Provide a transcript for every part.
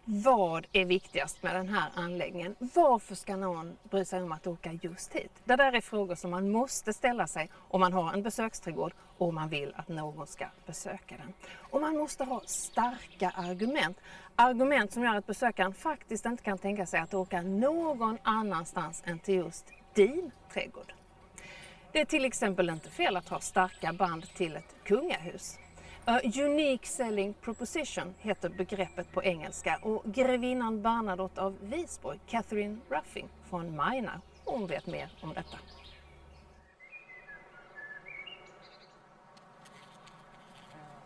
Vad är viktigast med den här anläggningen? Varför ska någon bry sig om att åka just hit? Det där är frågor som man måste ställa sig om man har en besöksträdgård och om man vill att någon ska besöka den. Och man måste ha starka argument. Argument som gör att besökaren faktiskt inte kan tänka sig att åka någon annanstans än till just din trädgård. Det är till exempel inte fel att ha starka band till ett kungahus. Unique selling proposition heter begreppet på engelska och Grevinnan Bernadotte av Wisborg, Catherina Ruffing från Mainau, hon vet mer om detta.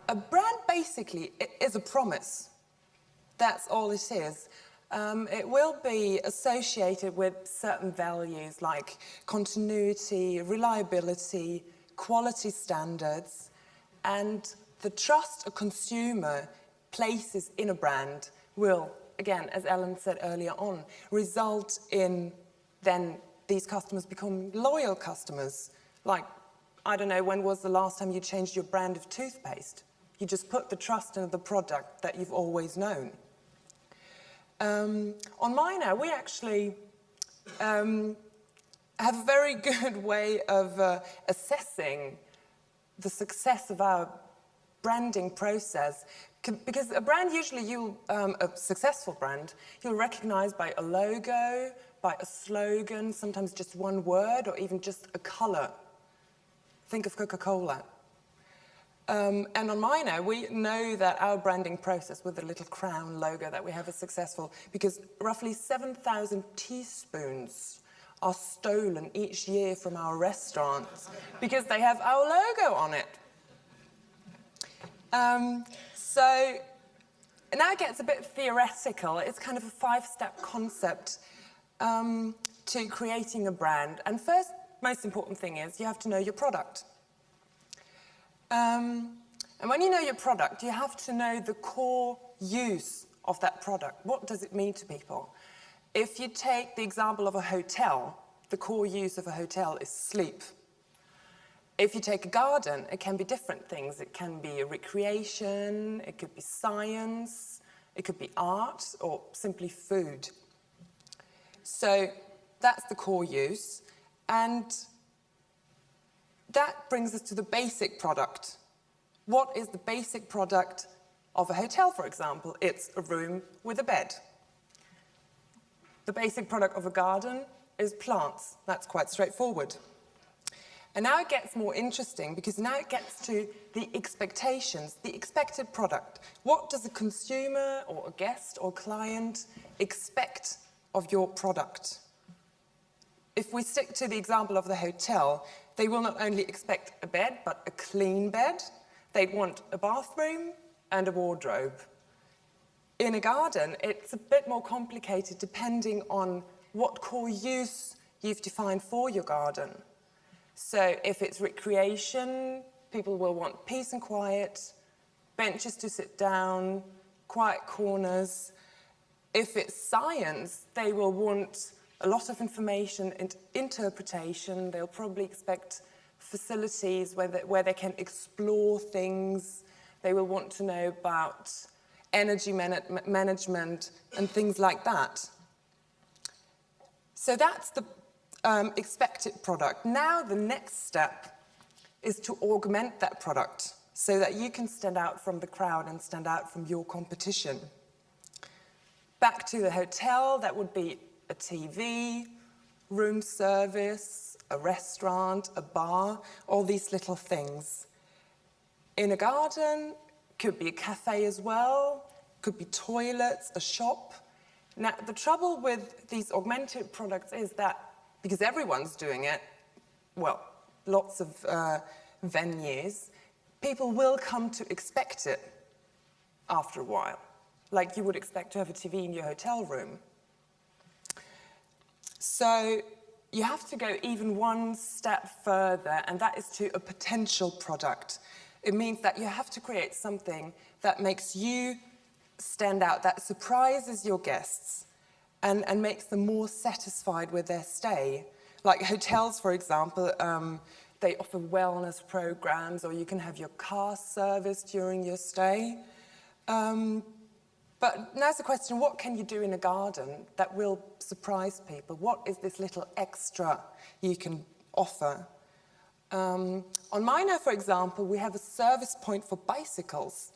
A brand basically is a promise. That's all it is. It will be associated with certain values like continuity, reliability, quality standards, and the trust a consumer places in a brand will, again, as Ellen said earlier on, result in then these customers become loyal customers. Like, I don't know, when was the last time you changed your brand of toothpaste? You just put the trust in the product that you've always known. On Mainau, we actually have a very good way of assessing the success of our branding process, because a brand usually a successful brand, you'll recognize by a logo, by a slogan, sometimes just one word or even just a color. Think of Coca-Cola. And on Mainau, we know that our branding process with the little crown logo that we have is successful because roughly 7,000 teaspoons are stolen each year from our restaurants because they have our logo on it. So now it gets a bit theoretical. It's kind of a 5-step concept to creating a brand. And first, most important thing is you have to know your product. And when you know your product, you have to know the core use of that product. What does it mean to people? If you take the example of a hotel, the core use of a hotel is sleep. If you take a garden, it can be different things. It can be a recreation, it could be science, it could be art, or simply food. So that's the core use. And that brings us to the basic product. What is the basic product of a hotel, for example? It's a room with a bed. The basic product of a garden is plants. That's quite straightforward. And now it gets more interesting because now it gets to the expectations, the expected product. What does a consumer or a guest or client expect of your product? If we stick to the example of the hotel, they will not only expect a bed, but a clean bed. They'd want a bathroom and a wardrobe. In a garden, it's a bit more complicated depending on what core use you've defined for your garden. So if it's recreation, people will want peace and quiet, benches to sit down, quiet corners. If it's science, they will want a lot of information and interpretation. They'll probably expect facilities where they can explore things. They will want to know about energy management and things like that. So that's the expected product. Now the next step is to augment that product so that you can stand out from the crowd and stand out from your competition. Back to the hotel, that would be a TV, room service, a restaurant, a bar, all these little things. In a garden, could be a cafe as well, could be toilets, a shop. Now, the trouble with these augmented products is that because everyone's doing it, well, lots of venues, people will come to expect it after a while, like you would expect to have a TV in your hotel room. So you have to go even one step further, and that is to a potential product. It means that you have to create something that makes you stand out, that surprises your guests and makes them more satisfied with their stay. Like hotels, for example, they offer wellness programs, or you can have your car serviced during your stay. But now's the question, what can you do in a garden that will surprise people? What is this little extra you can offer? On Mainau, for example, we have a service point for bicycles,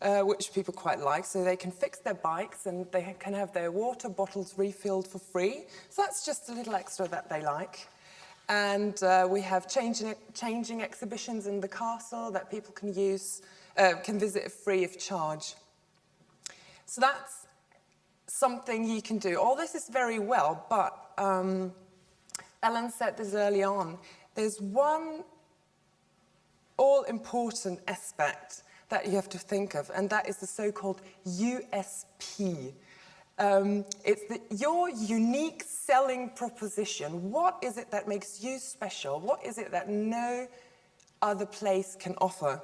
which people quite like, so they can fix their bikes and they can have their water bottles refilled for free. So that's just a little extra that they like. And we have changing exhibitions in the castle that people can use, can visit free of charge. So that's something you can do. All this is very well, but Ellen said this early on. There's one all-important aspect that you have to think of, and that is the so-called USP. It's your unique selling proposition. What is it that makes you special? What is it that no other place can offer?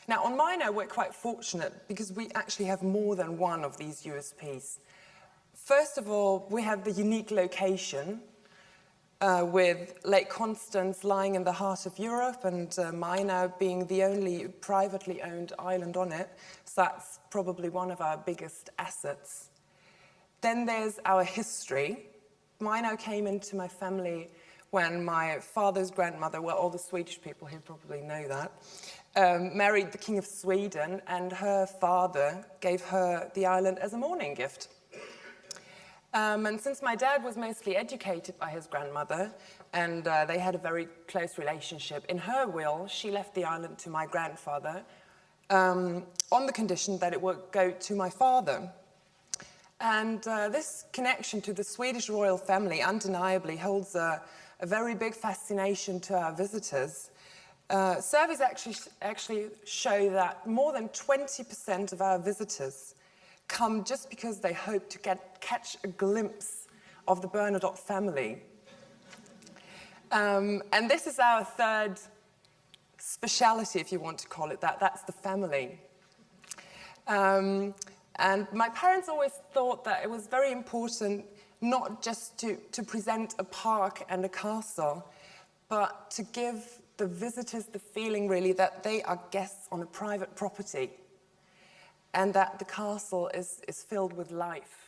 Now, on Mainau, we're quite fortunate because we actually have more than one of these USPs. First of all, we have the unique location with Lake Constance lying in the heart of Europe and Mainau being the only privately owned island on it. So that's probably one of our biggest assets. Then there's our history. Mainau came into my family when my father's grandmother, well, all the Swedish people here probably know that, married the King of Sweden, and her father gave her the island as a mourning gift. And since my dad was mostly educated by his grandmother, and they had a very close relationship, in her will, she left the island to my grandfather on the condition that it would go to my father. And this connection to the Swedish royal family undeniably holds a very big fascination to our visitors. Surveys actually show that more than 20% of our visitors come just because they hope to catch a glimpse of the Bernadotte family. And this is our third speciality, if you want to call it that. That's the family. And my parents always thought that it was very important not just to present a park and a castle, but to give the visitors the feeling really that they are guests on a private property and that the castle is filled with life.